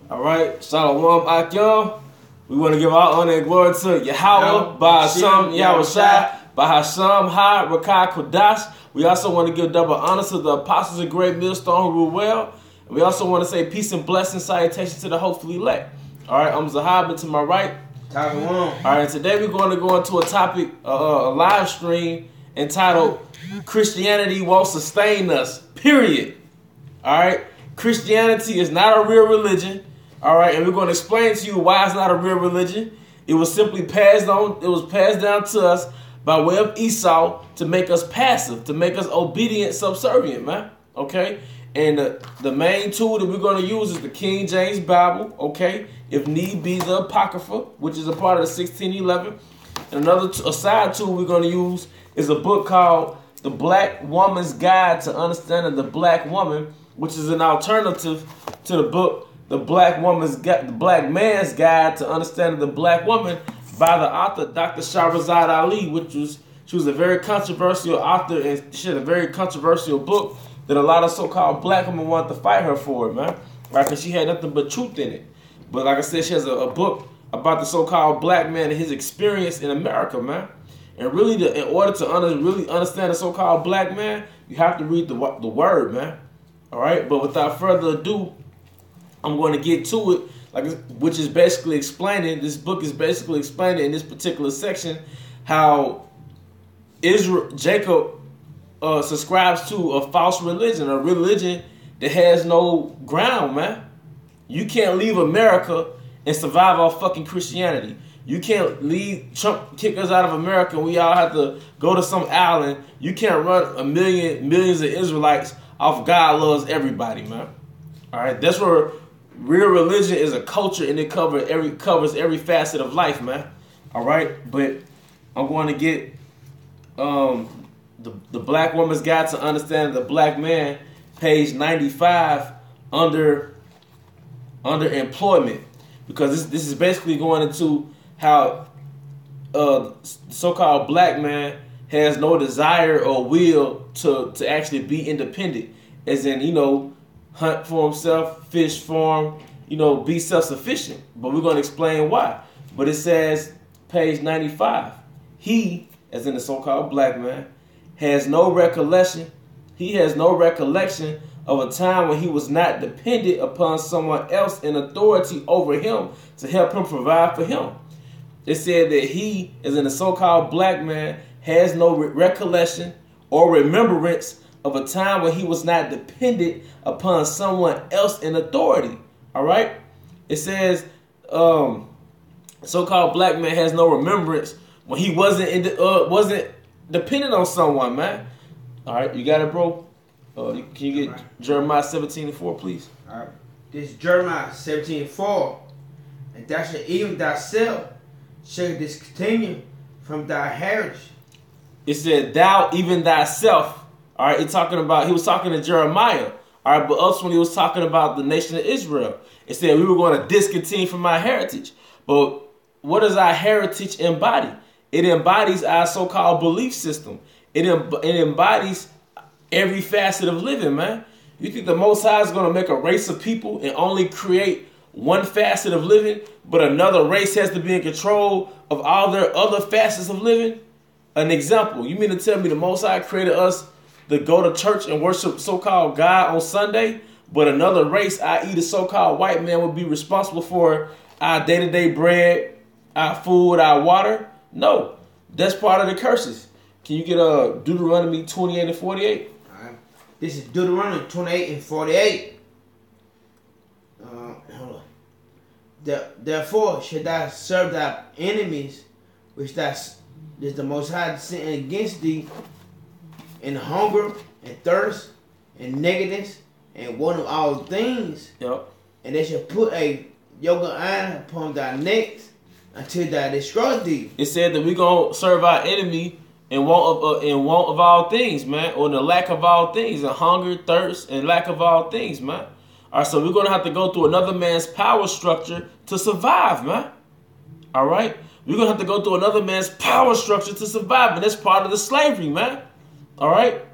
All right, Shalom Akyam. We want to give our honor and glory to Yahweh, by Hashem, Yahushai, by Hashem, Ha, Rakai, Kodash. We also want to give double honor to the apostles of Great Millstone who rule well. And we also want to say peace and blessings, salutations to the hopefully elect. All right, I'm Zahab, and to my right. All right, today we're going to go into a topic, a live stream entitled Christianity Won't Sustain Us, period. All right, Christianity is not a real religion. All right, and we're going to explain to you why it's not a real religion. It was simply passed on. It was passed down to us by way of Esau to make us passive, to make us obedient, subservient, man. Okay, and the main tool that we're going to use is the King James Bible. Okay, if need be, the Apocrypha, which is a part of the 1611. And another side tool we're going to use is a book called The Black Woman's Guide to Understanding the Black Woman, which is an alternative to the book The Black Man's Guide to Understanding the Black Woman by the author Dr. Shahrazad Ali, she was a very controversial author, and she had a very controversial book that a lot of so-called black women wanted to fight her for, man. Right? Because she had nothing but truth in it. But like I said, she has a book about the so-called black man and his experience in America, man. And really, in order to really understand the so-called black man, you have to read the word, man. All right? But without further ado, I'm going to get to it, which is basically explaining, this book is basically explaining in this particular section how Jacob subscribes to a false religion, a religion that has no ground, man. You can't leave America and survive off fucking Christianity. You can't leave Trump, kick us out of America, and we all have to go to some island. You can't run millions of Israelites off God loves everybody, man. All right, that's where real religion is a culture, and it covers every facet of life, man. All right, but I'm going to get the Black Woman's Guide to Understanding the Black Man, page 95, under employment, because this is basically going into how the so-called black man has no desire or will to actually be independent, as in, hunt for himself, fish for him, be self-sufficient. But we're going to explain why. But it says, page 95, he, as in the so-called black man, has no recollection. He has no recollection of a time when he was not dependent upon someone else in authority over him to help him provide for him. It said that he, as in the so-called black man, has no recollection or remembrance of a time when he was not dependent upon someone else in authority. All right? It says so-called black man has no remembrance when he wasn't dependent on someone, man. All right, you got it, bro? Can you get Jeremiah 17:4, please? All right. This is Jeremiah 17:4. And thou shalt even thyself shall discontinue from thy heritage. It said, thou even thyself. All right, he was talking to Jeremiah. All right, but ultimately he was talking about the nation of Israel. It said we were going to discontinue from our heritage. But what does our heritage embody? It embodies our so-called belief system. It embodies every facet of living, man. You think the Most High is going to make a race of people and only create one facet of living, but another race has to be in control of all their other facets of living? An example, you mean to tell me the Most High created us to go to church and worship so-called God on Sunday, but another race, i.e. the so-called white man, would be responsible for our day-to-day bread, our food, our water? No, that's part of the curses. Can you get Deuteronomy 28:48? All right. This is Deuteronomy 28:48. Hold on. Therefore shall thou serve thy enemies, which is the Most High sent against thee, in hunger and thirst and nakedness and want of all things. Yep. And they shall put a yoke of iron upon thy necks until thou destroy thee. It said that we're going to serve our enemy in want of all things, man, or in the lack of all things, and hunger, thirst, and lack of all things, man. All right, so we're going to have to go through another man's power structure to survive, man. All right? We're going to have to go through another man's power structure to survive, and that's part of the slavery, man. All right?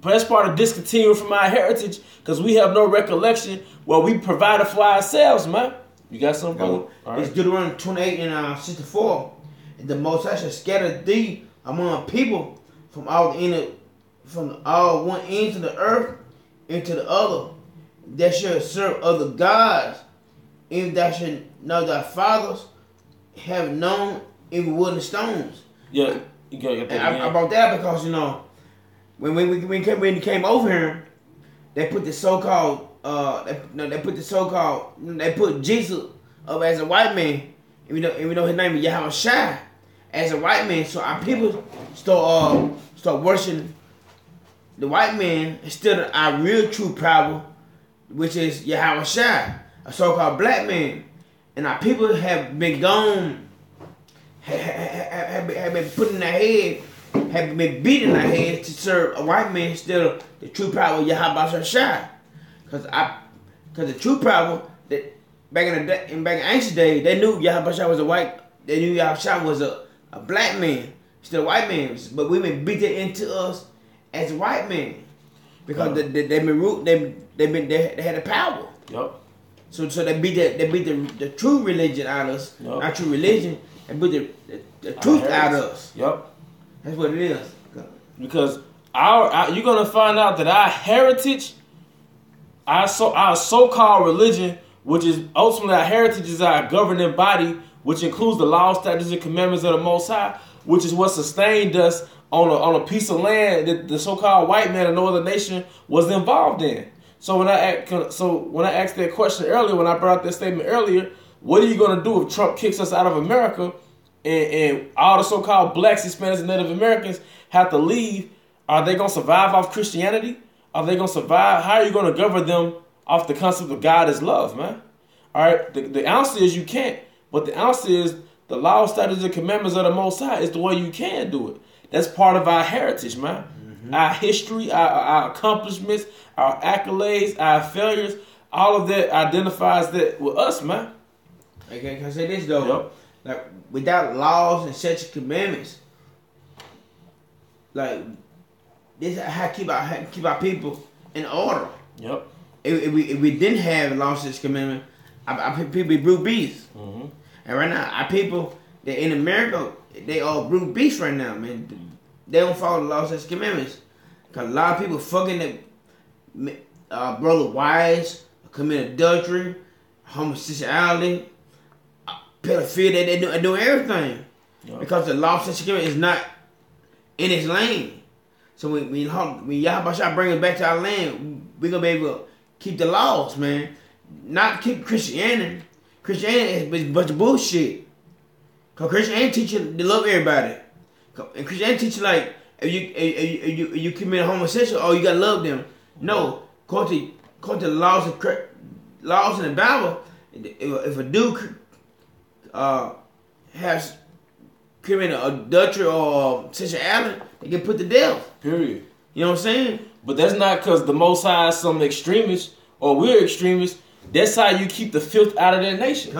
But that's part of discontinuing from our heritage because we have no recollection where we provided for ourselves, man. You got something? It's Right. Deuteronomy 28 and 64. The Most High shall scatter thee among people from all one end of the earth into the other. That shall serve other gods, if thou should know thy fathers have known even wood and stones. Yeah, you got that. I brought that because when we came over here, they put the so-called they put Jesus up as a white man, and we know his name is Yahushua as a white man. So our people start worshiping the white man instead of our real true power, which is Yahushua, a so-called black man. And our people have been gone, have been put in their head, have been beating their head to serve a white man instead of the true power of Yahushua. Because the true power that back in ancient days, they knew Yahushua was they knew Yahushua was a black man instead of white man. But we've been beaten into us as a white man because they had the power. Yep. So they beat the true religion out of us, yep. Not true religion, and beat the truth out of us. Yep. That's what it is. Because you're gonna find out that our heritage, our so-called religion, which is ultimately our heritage, is our governing body, which includes the laws, statutes, and commandments of the Most High, which is what sustained us on a piece of land that the so-called white man of no other nation was involved in. So when I asked that question earlier, when I brought up that statement earlier, what are you going to do if Trump kicks us out of America and all the so-called blacks, Hispanics, and Native Americans have to leave? Are they going to survive off Christianity? Are they going to survive? How are you going to govern them off the concept of God is love, man? All right, the answer is you can't. But the answer is the law, statutes, and commandments of the Most High is the way you can do it. That's part of our heritage, man. Mm-hmm. Our history, our accomplishments, our accolades, our failures, all of that identifies that with us, man. Okay, can I say this though? Yep. Like without laws and such commandments, like this how keep our people in order. Yep. If we didn't have laws and such commandments, our people be brute beasts. Mm-hmm. And right now, our people that in America, they all brute beasts right now, man. They don't follow the laws and such commandments. Cause a lot of people fucking their brother wives, commit adultery, homosexuality, pedophilia. They do everything. Yep. Because the law and such commandments is not in its lane. So when Yahushua bring us back to our land, we're gonna be able to keep the laws, man. Not keep Christianity. Christianity is a bunch of bullshit. Cause Christianity teach you to love everybody. And Christianity teach you like if you commit a homosexual, oh you gotta love them. No, according to the laws in the Bible, if a dude has committed adultery or sexuality, they get put to death. Period. You know what I'm saying? But that's not because the Most High is some extremists or we're extremists. That's how you keep the filth out of their nation.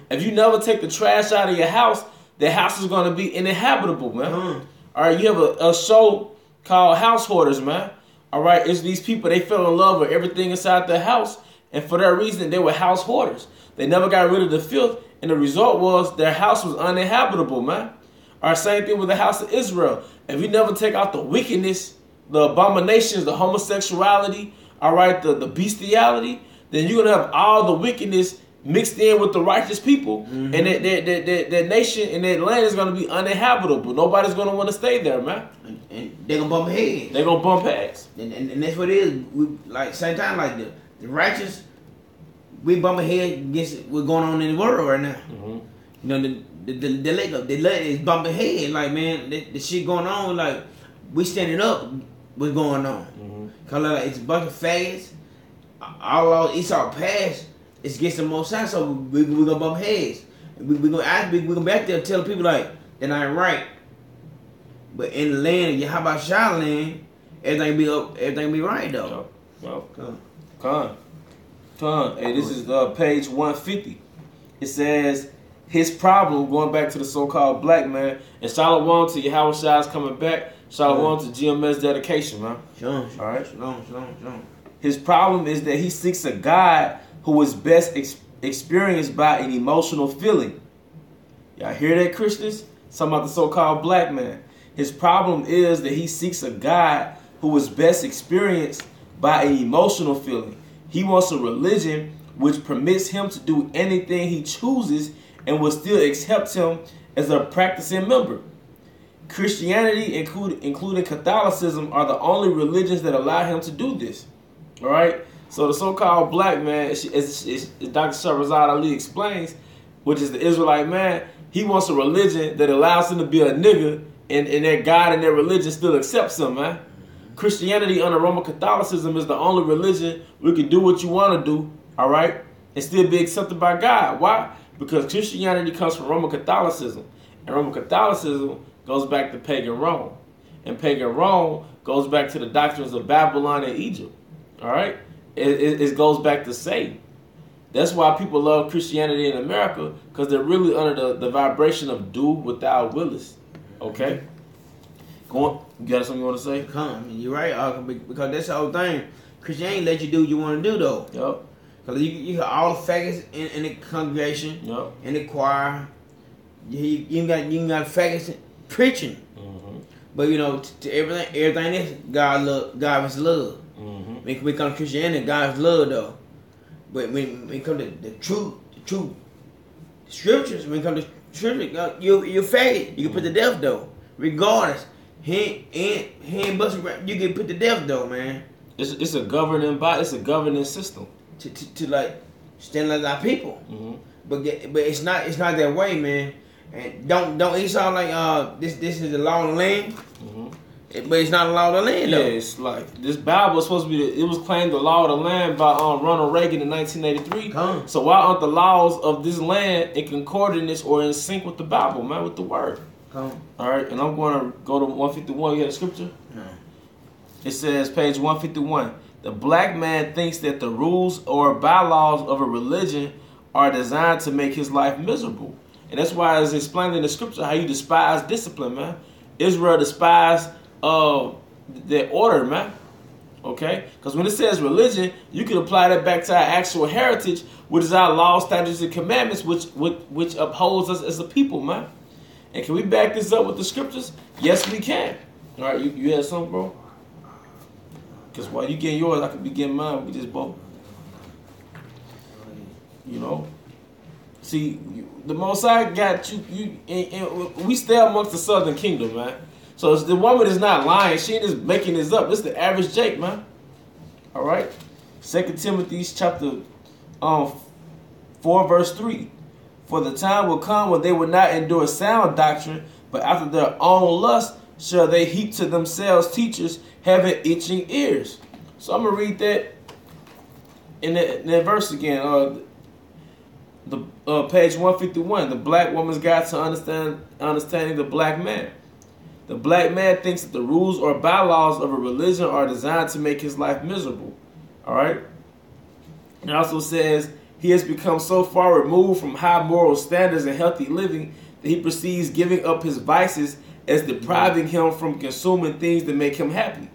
If you never take the trash out of your house, the house is going to be uninhabitable, man. All right, you have a show called House Hoarders, man. All right, it's these people, they fell in love with everything inside their house, and for that reason, they were house hoarders. They never got rid of the filth, and the result was their house was uninhabitable, man. All right, same thing with the house of Israel. If you never take out the wickedness, the abominations, the homosexuality, all right, the bestiality, then you're going to have all the wickedness mixed in with the righteous people, and that nation and that land is going to be uninhabitable. Nobody's going to want to stay there, man. And they're going to bump heads. They're going to bump heads. And that's what it is. We, like, same time, like the righteous, we bumping heads against what's going on in the world right now. Mm-hmm. You know, the lady is bumping heads. Like, man, the shit going on, like, we standing up what's going on. Mm-hmm. Cause like, it's a bunch of fags. All our Esau past is against the Most High, so we're gonna bump heads. We're gonna back there and tell people like they're not right. But in the land, how about Shah land, everything be right though. Come. Hey, this is page 150. It says his problem, going back to the so-called black man, and Shalom to Yahushua is coming back. Shalom to GMS dedication, man. Shalom. All right. Shalom. His problem is that he seeks a God who is best experienced by an emotional feeling. Y'all hear that, Christians? Talking about the so-called black man. His problem is that he seeks a God who is best experienced by an emotional feeling. He wants a religion which permits him to do anything he chooses and will still accept him as a practicing member. Christianity, including Catholicism, are the only religions that allow him to do this. All right? So the so-called black man, as Dr. Shahrazad Ali explains, which is the Israelite man, he wants a religion that allows him to be a nigga, and that God and that religion still accepts him, man. Christianity under Roman Catholicism is the only religion we can do what you want to do, all right, and still be accepted by God. Why? Because Christianity comes from Roman Catholicism, and Roman Catholicism goes back to pagan Rome, and pagan Rome goes back to the doctrines of Babylon and Egypt. All right, it goes back to Satan. That's why people love Christianity in America, because they're really under the vibration of do without Willis. Okay, go on. You got something you want to say? Come, you're right, because that's the whole thing. Christianity let you do what you want to do, though. Yep. Because you got all the faggots in the congregation, Yep. in the choir. You got faggots preaching. Mm-hmm. But to everything is God is love. Mm-hmm. When we come to Christianity, God is love, though. But when we come to the truth scriptures, when we come to scripture, you're faggot. You can put to death, though. Regardless, he ain't busting. You get put to death, though, man. It's a governing body. It's a governing system To like stand like our people. Mm-hmm. But it's not that way, man. And don't it sound like this is the law of the land? Mm-hmm. But it's not the law of the land, though. Yeah, it's like this Bible was supposed to be. It was claimed the law of the land by Ronald Reagan in 1983. So why aren't the laws of this land in concordance or in sync with the Bible, man, with the Word? All right, and I'm going to go to 151. You got a scripture? No. It says, page 151. The black man thinks that the rules or bylaws of a religion are designed to make his life miserable. And that's why it's explained in the scripture how you despise discipline, man. Israel despised their order, man. Okay? Because when it says religion, you can apply that back to our actual heritage, which is our laws, statutes, and commandments, which upholds us as a people, man. And can we back this up with the scriptures? Yes, we can. All right, you had something, bro? Because while you getting yours, I could be getting mine. We just both. See, the Most High got you, and we stay amongst the Southern Kingdom, man. So the woman is not lying. She ain't just making this up. This is the average Jake, man. All right? 2 Timothy chapter 4, verse 3. For the time will come when they will not endure sound doctrine, but after their own lust shall they heap to themselves teachers having itching ears. So I'm going to read that in that verse again. Page 151. The black woman's guide to understanding the black man. The black man thinks that the rules or bylaws of a religion are designed to make his life miserable. All right? It also says he has become so far removed from high moral standards and healthy living that he perceives giving up his vices as depriving him from consuming things that make him happy.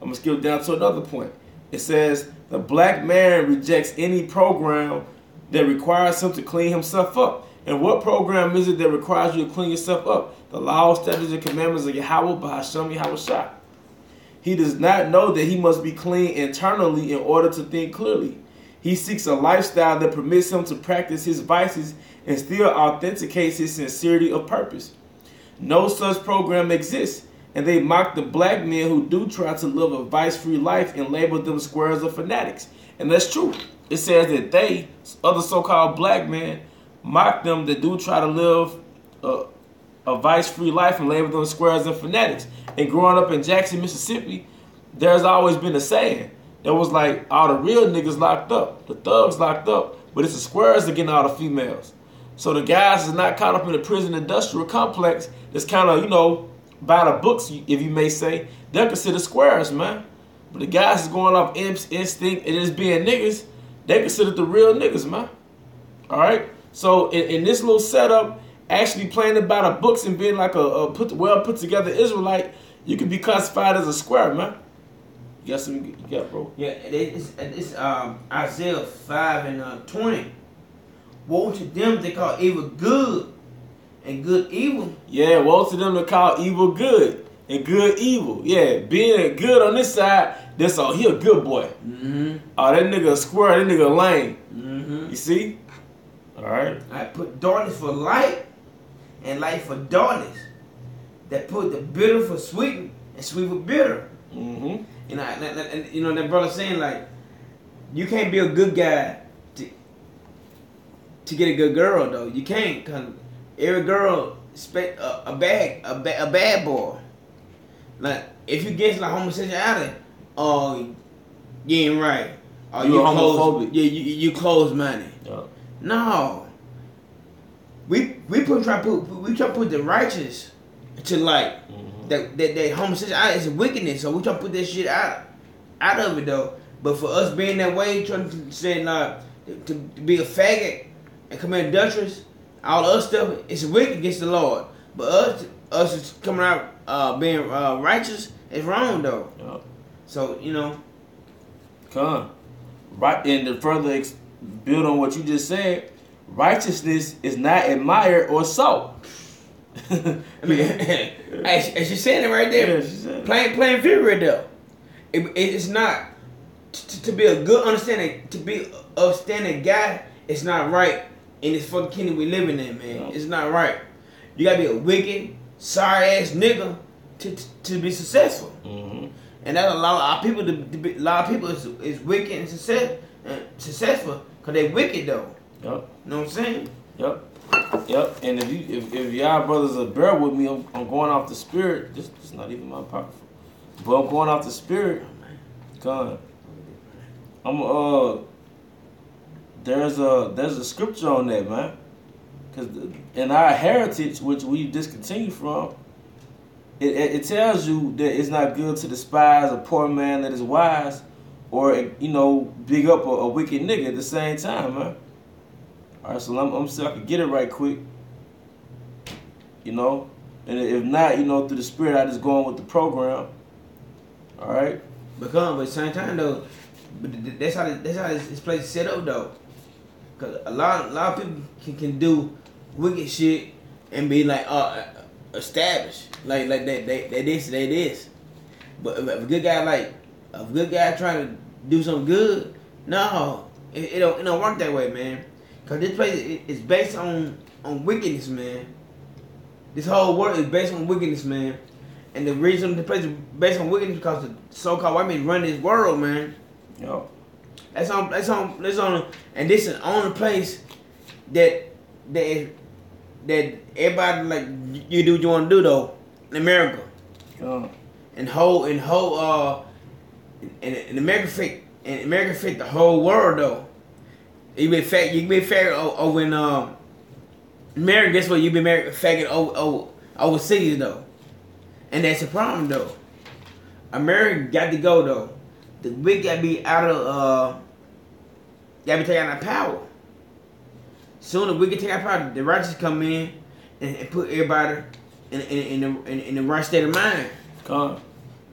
I'm going to skip down to another point. It says the black man rejects any program that requires him to clean himself up. And what program is it that requires you to clean yourself up? The laws, statutes, and commandments of Yahweh by Hashem Yahushua. He does not know that he must be clean internally in order to think clearly. He seeks a lifestyle that permits him to practice his vices and still authenticates his sincerity of purpose. No such program exists, and they mock the black men who do try to live a vice-free life and label them squares of fanatics. And that's true. It says that they, other so-called black men, mock them that do try to live a vice-free life and label them squares and fanatics. And growing up in Jackson, Mississippi, there's always been a saying. There was like all the real niggas locked up, the thugs locked up, but it's the squares that getting all the females. So the guys is not caught up in the prison industrial complex that's kind of, by the books, if you may say. They're considered squares, man. But the guys is going off instinct and just being niggas, they considered the real niggas, man. All right? So in this little setup, actually playing it by the books and being like a well put together Israelite, You can be classified as a square, man. You got something? You got, bro? Yeah, it's Isaiah 5:20. Woe to them that call evil good and good evil. Yeah, woe to them that call evil good and good evil. Yeah, being good on this side, that's all. He a good boy. Mm-hmm. Oh, that nigga a square. That nigga lame. Mm-hmm. You see? All right. I put darkness for light and light for darkness. That put the bitter for sweet and sweet for bitter. Mm-hmm. And you know that brother saying like, you can't be a good guy to get a good girl though. You can't, cause every girl expect a bad boy. Like if you get like homosexuality, oh, you ain't right. Oh, you homophobic. You close minded. Yeah. No. We try to put the righteous to like that homosexuality is a wickedness. So we try to put that shit out of it though. But for us being that way, trying to say like to be a faggot and commit adulteries, all the other stuff, it's wicked against the Lord. But us coming out being righteous is wrong though. Yeah. So you know. Come. Right, and to further build on what you just said, righteousness is not admired or sought. I mean, as she said it right there, Yeah, she said it. Plain fury right there. It's not to be a good understanding, to be a upstanding guy. It's not right in this fucking kingdom we living in, man. No. It's not right. You gotta be a wicked, sorry ass nigga to be successful. Mm-hmm. And that allow people to be, a lot of people is wicked and successful because they wicked though. Yep. You know what I'm saying? Yep. Yep. And if y'all brothers are bear with me, I'm going off the spirit. This is not even my powerful. But I'm going off the spirit. God. There's a scripture on that, man. Cause in our heritage, which we discontinue from, it tells you that it's not good to despise a poor man that is wise, or big up a wicked nigga at the same time, man. All right, so I'm see if I can get it right quick. And if not, through the spirit, I just go on with the program. All right. But at the same time though, but that's how this place is set up though. Cause a lot of people can do wicked shit and be like established, like they this. But if a good guy trying to do something good, no, it don't work that way, man. Cause this place is based on wickedness, man. This whole world is based on wickedness, man. And the reason the place is based on wickedness is because the so-called white men run this world, man. Yo. That's on, and this is the only place that everybody like you do what you want to do though in America. Yo. And America fit the whole world though. You been faggot over in America. Guess what? You been faggot overseas though, and that's a problem though. America got to go though. The wicked got to be out of got to be taken out of power. Soon the wicked take out power, the righteous come in and put everybody in the right state of mind. Come.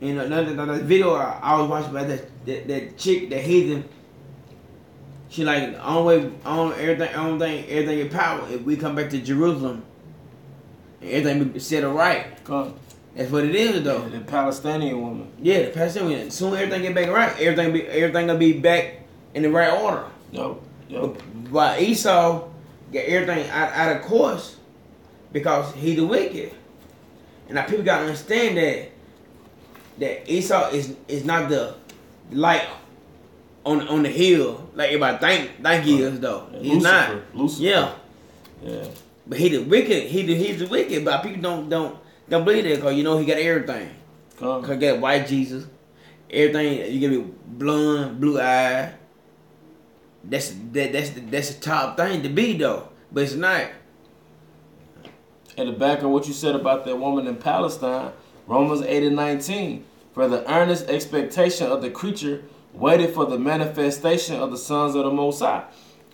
Another video I was watching about that chick, that heathen. She like everything in power if we come back to Jerusalem and everything be set right. Come. That's what it is though. The Palestinian woman. Yeah, the Palestinian. Soon everything get back right. Everything gonna be back in the right order. Yo. But while Esau got everything out of course because he's the wicked. And now people gotta understand that Esau is not the light on the hill like everybody think he is though. He's not. Lucifer. Yeah. But he the wicked. He's the wicked. But people don't believe that because he got everything. Cause he got white Jesus, everything. You can be blonde, blue eye. That's the top thing to be though, but it's not. At the back of what you said about that woman in Palestine, Romans 8:19, for the earnest expectation of the creature waited for the manifestation of the sons of the Most High.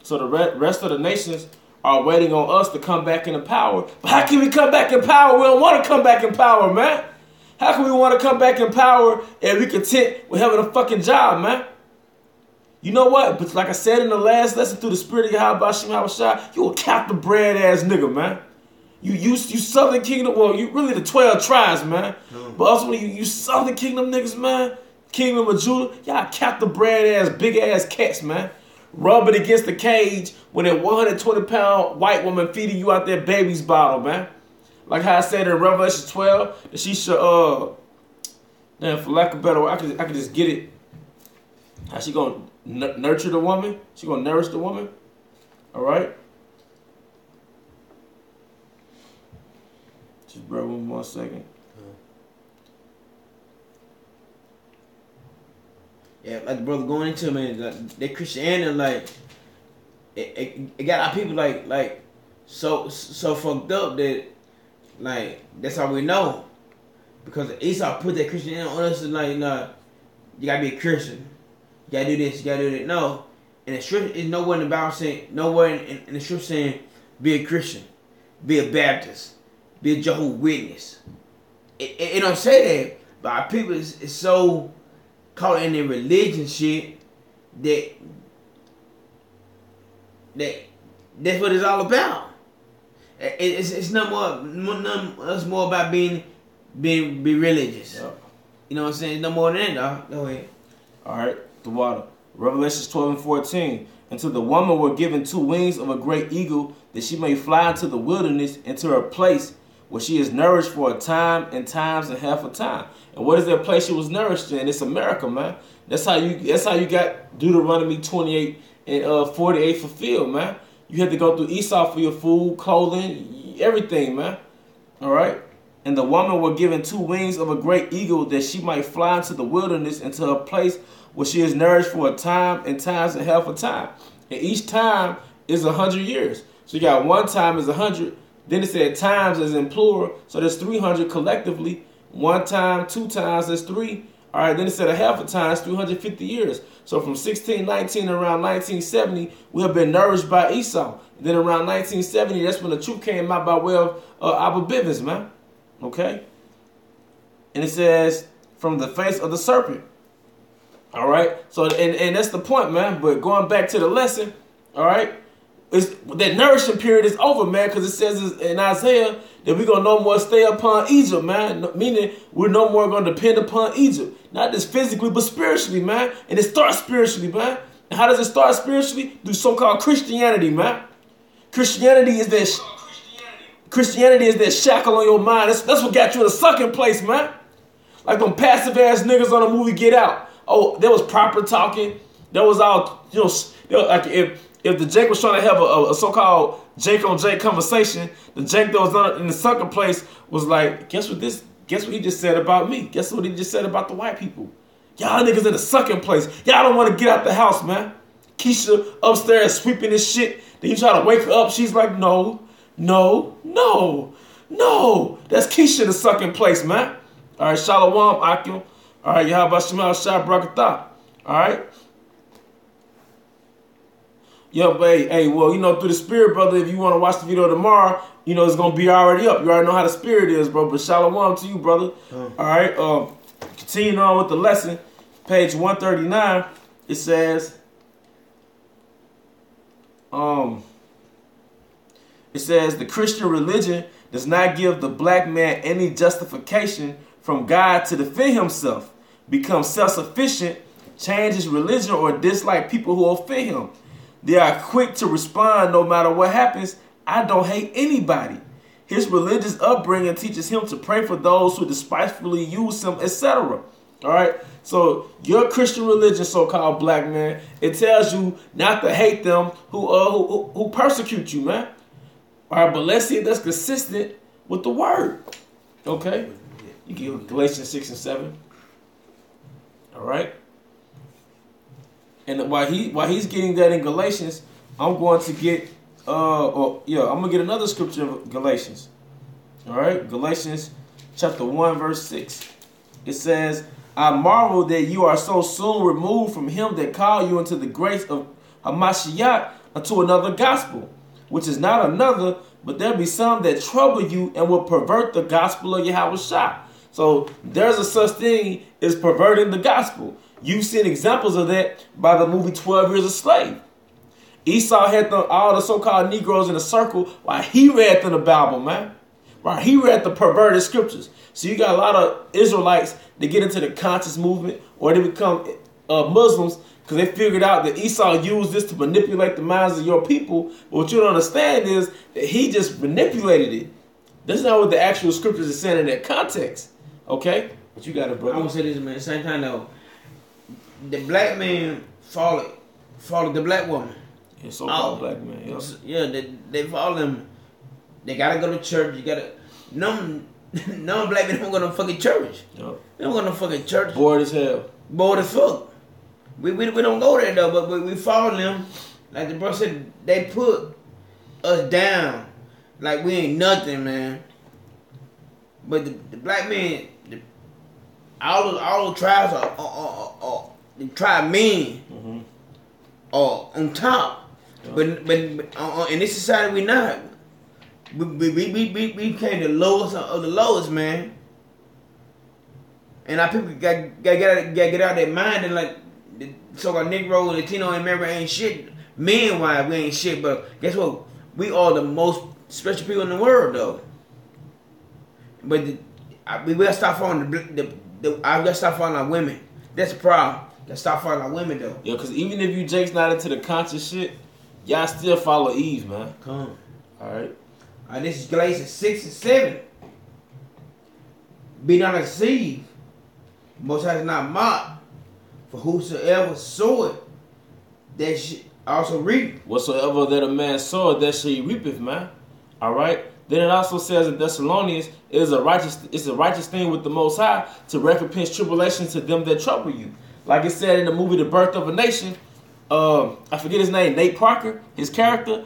So the rest of the nations are waiting on us to come back into power. But how can we come back in power? We don't want to come back in power, man. How can we want to come back in power and we content with having a fucking job, man? You know what? But like I said in the last lesson, through the spirit of Yahweh Shai, you a Captain Bread ass nigga, man. You Southern Kingdom, well, you really the 12 tribes, man. But ultimately, you Southern Kingdom niggas, man. Kingdom of Judah, y'all Captain Bread ass, big ass cats, man. Rubbing against the cage when that 120-pound white woman feeding you out that baby's bottle, man. Like how I said in Revelation 12, that she should, damn, for lack of a better word, I could just get it. How she gonna nurture the woman? She gonna nourish the woman? All right? Just bro, one more second. Yeah, like the brother going into, man, that Christianity, like, it got our people like so fucked up that, like, that's how we know. Because Esau put that Christianity on us, and like, nah, you gotta be a Christian. You gotta do this, you gotta do that. No. And the scripture is nowhere in the Bible saying, nowhere in the scripture saying, be a Christian, be a Baptist, be a Jehovah's Witness. It don't say that, but our people is so caught in their religion shit that's what it's all about. It's not more about being religious. Yep. You know what I'm saying? It's no more than that, dog. Go ahead. All right, the water. Revelations 12 and 14. Until the woman were given 2 wings of a great eagle, that she may fly into the wilderness, into her place where she is nourished for a time and times and half a time. And what is that place she was nourished in? It's America, man. That's how you got Deuteronomy 28 and 48 fulfilled, man. You had to go through Esau for your food, clothing, everything, man. All right? And the woman were given 2 wings of a great eagle, that she might fly into the wilderness, into a place where she is nourished for a time and times and half a time. And each time is 100 years. So you got 1 time is 100. Then it said times as in plural. So there's 300 collectively. 1 time, 2 times, that's 3. All right, then it said a half a time, it's 350 years. So from 1619 to around 1970, we have been nourished by Esau. And then around 1970, that's when the truth came out by way of Abba Bivens, man. Okay? And it says, from the face of the serpent. All right? So, and that's the point, man. But going back to the lesson, all right? That nourishing period is over, man, because it says in Isaiah that we're going to no more stay upon Egypt, man. Meaning we're no more going to depend upon Egypt. Not just physically, but spiritually, man. And it starts spiritually, man. And how does it start spiritually? Through so-called Christianity, man. Christianity is that shackle on your mind. That's what got you in a sucking place, man. Like them passive-ass niggas on the movie Get Out. Oh, there was proper talking. There was all, like if the Jake was trying to have a so-called Jake on Jake conversation, the Jake that was in the sucking place was like, guess what he just said about me? Guess what he just said about the white people? Y'all niggas in the sucking place. Y'all don't want to get out the house, man. Keisha upstairs sweeping this shit. Then you try to wake her up. She's like, no. That's Keisha in the sucking place, man. All right, Shalom, Akim. All right, Yahweh Shemal Shah Brakatah. All right. Yo, hey, well, through the spirit, brother, if you want to watch the video tomorrow, it's going to be already up. You already know how the spirit is, bro. But shalom to you, brother. All right. Continuing on with the lesson, page 139, it says, the Christian religion does not give the black man any justification from God to defend himself, become self-sufficient, change his religion, or dislike people who offend him. They are quick to respond no matter what happens. I don't hate anybody. His religious upbringing teaches him to pray for those who despitefully use him, etc. All right? So your Christian religion, so-called black man, it tells you not to hate them who persecute you, man. All right, but let's see if that's consistent with the word. Okay? You get Galatians 6 and 7. All right? And while he's getting that in Galatians, I'm going to get I'm gonna get another scripture of Galatians. All right, Galatians chapter 1 verse 6. It says, "I marvel that you are so soon removed from him that called you into the grace of Hamashiach unto another gospel, which is not another, but there be some that trouble you and will pervert the gospel of Yahweh Shah." So there's a such thing as perverting the gospel. You've seen examples of that by the movie 12 Years a Slave. Esau had all the so-called Negroes in a circle while he read the Babble, man. While he read the perverted scriptures. So you got a lot of Israelites that get into the conscious movement or they become Muslims because they figured out that Esau used this to manipulate the minds of your people. But what you don't understand is that he just manipulated it. That's not what the actual scriptures are saying in that context. Okay? But you got it, brother. I want to say this, man. At the same time, though, the black man followed the black woman. Yeah, so-called black man. Yep. Yeah, they follow them. They gotta go to church. You gotta. No black men don't go to fucking church. Yep. They don't go to fucking church. Bored as hell. Bored as fuck. We don't go there though, but we follow them. Like the bro said, they put us down like we ain't nothing, man. But the black men, all those tribes are the tribe men are on top. Yep. But in this society we not. We became the lowest of the lowest, man. And our people got get out of their mind and like the so-called Negro, Latino, and America ain't shit. Men-wise, we ain't shit. But guess what? We are the most special people in the world, though. But we gotta stop following I gotta stop following our women. That's the problem. Gotta stop following our women, though. Yeah, because even if you Jake's not into the conscious shit, y'all still follow Eve, man. Come. All right. This is Galatians 6 and 7. Be not deceived. Most High is not mocked. For whosoever soweth, that should also reap. Whatsoever that a man soweth, that shall he reapeth, man. All right. Then it also says in Thessalonians, it's a righteous thing with the Most High to recompense tribulation to them that trouble you. Like it said in the movie The Birth of a Nation. I forget his name, Nate Parker, his character.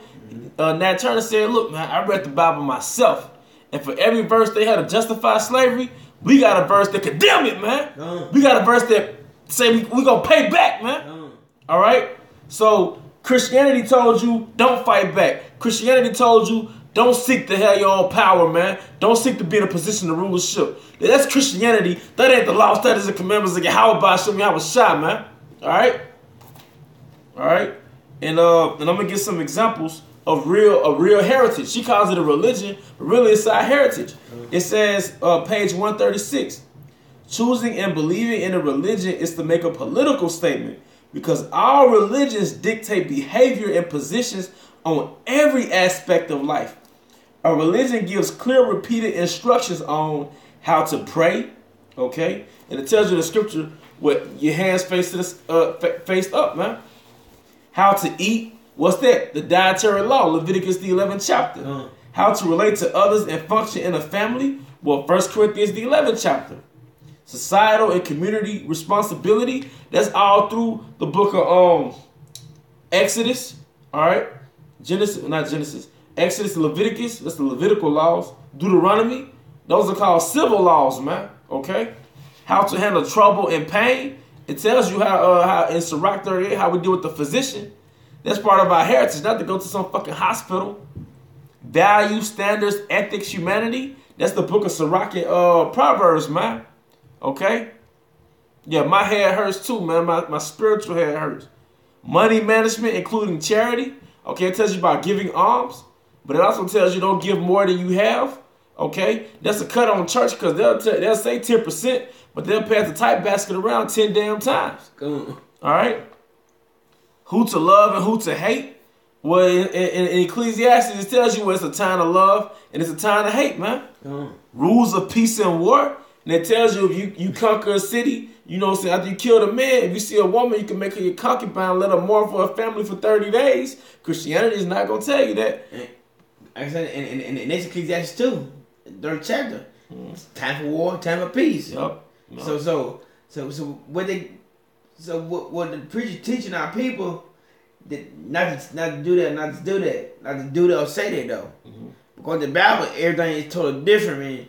Nat Turner said, look, man, I read the Bible myself. And for every verse they had to justify slavery, we got a verse that condemn it, man. We got a verse that say we gonna pay back, man. All right? So Christianity told you, don't fight back. Christianity told you, don't seek to have your own power, man. Don't seek to be in a position of rulership. That's Christianity. That ain't the law, statutes, and commandments of Yahweh Shem Yahweh Shai, man. All right? All right? And I'm going to give some examples of real heritage. She calls it a religion, but really it's our heritage. It says, page 136, choosing and believing in a religion is to make a political statement because all religions dictate behavior and positions on every aspect of life. A religion gives clear, repeated instructions on how to pray, okay? And it tells you in the scripture with your hands faced up, man. How to eat. What's that? The dietary law, Leviticus the 11th chapter. How to relate to others and function in a family. Well, 1 Corinthians the 11th chapter. Societal and community responsibility. That's all through the book of Exodus. All right. Exodus, Leviticus. That's the Levitical laws. Deuteronomy. Those are called civil laws, man. Okay. How to handle trouble and pain. It tells you how in Sirach 38, how we deal with the physician. That's part of our heritage, not to go to some fucking hospital. Values, standards, ethics, humanity. That's the book of Sirach and Proverbs, man. Okay? Yeah, my head hurts too, man. My spiritual head hurts. Money management, including charity. Okay, it tells you about giving alms. But it also tells you don't give more than you have. Okay? That's a cut on church because they'll say 10%, but they'll pass the type basket around 10 damn times. All right? Who to love and who to hate. Well, in Ecclesiastes, it tells you it's a time to love and it's a time to hate, man. Rules of peace and war. And it tells you if you conquer a city, you know what I'm saying, after you kill a man, if you see a woman, you can make her your concubine, let her mourn for her family for 30 days. Christianity is not going to tell you that. Like I said, and it's Ecclesiastes 2, 3rd chapter. It's time for war, time for peace. Yep. So what the preacher teaching our people that not to do that or say that though. Because the Bible, everything is totally different, man.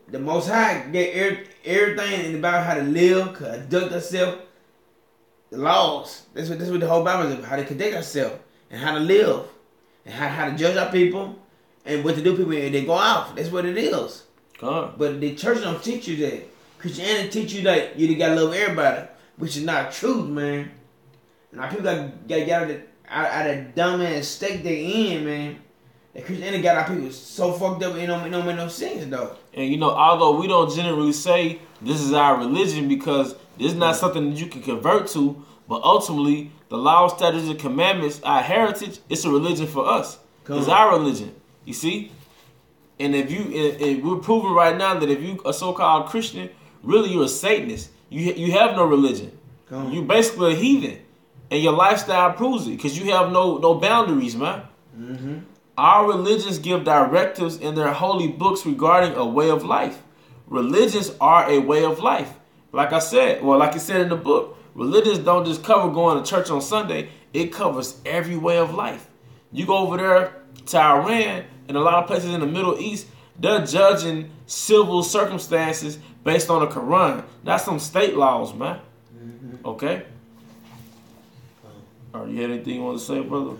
The Most High gave everything in the Bible how to live, conduct ourselves, the laws. That's what the whole Bible is, how to conduct ourselves and how to live and how to judge our people and what to do people if they go out. That's what it is. God. But the church don't teach you that. Christianity teach you that you gotta love everybody, which is not truth, man. And our people got out of that dumbass state they in, man. That Christianity got our people so fucked up, it don't make no sense, though. And you know, although we don't generally say this is our religion because it's not something that you can convert to, but ultimately, the law, statutes, and commandments, our heritage, it's a religion for us. It's our religion. You see? And if we're proving right now that if you a so-called Christian, really you're a Satanist. You have no religion. You basically a heathen. And your lifestyle proves it because you have no boundaries, man. Mm-hmm. Our religions give directives in their holy books regarding a way of life. Religions are a way of life. Like I said, like it said in the book, religions don't just cover going to church on Sunday. It covers every way of life. You go over there to Iran and a lot of places in the Middle East, they're judging civil circumstances based on the Quran. That's some state laws, man. Mm-hmm. Okay? All right, you had anything you want to say, brother?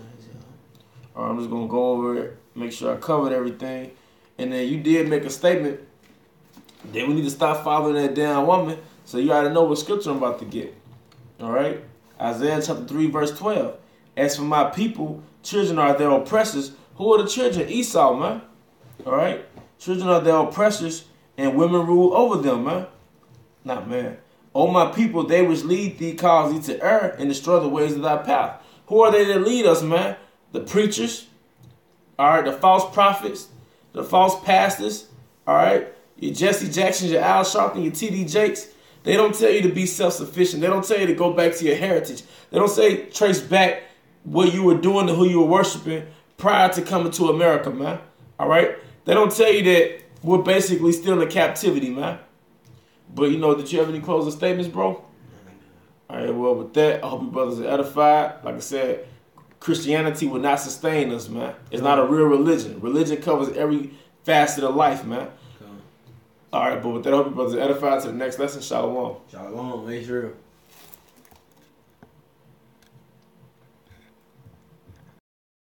All right, I'm just going to go over it, make sure I covered everything. And then you did make a statement that we need to stop following that damn woman. So you already know what scripture I'm about to get. All right? Isaiah chapter 3, verse 12. As for my people, children are their oppressors. Who are the children? Esau, man. All right? Children are their oppressors, and women rule over them, man. Not man. O my people, they which lead thee cause thee to err and destroy the ways of thy path. Who are they that lead us, man? The preachers, all right, the false prophets, the false pastors, all right, your Jesse Jacksons, your Al Sharpton, your T.D. Jakes. They don't tell you to be self-sufficient. They don't tell you to go back to your heritage. They don't say trace back what you were doing and who you were worshiping prior to coming to America, man. All right? They don't tell you that we're basically still in captivity, man. But, you know, did you have any closing statements, bro? All right, well, with that, I hope you brothers are edified. Like I said, Christianity will not sustain us, man. It's not a real religion. Religion covers every facet of life, man. All right, but with that, I hope you brothers are edified. To the next lesson, Shalom. Shalom, Israel.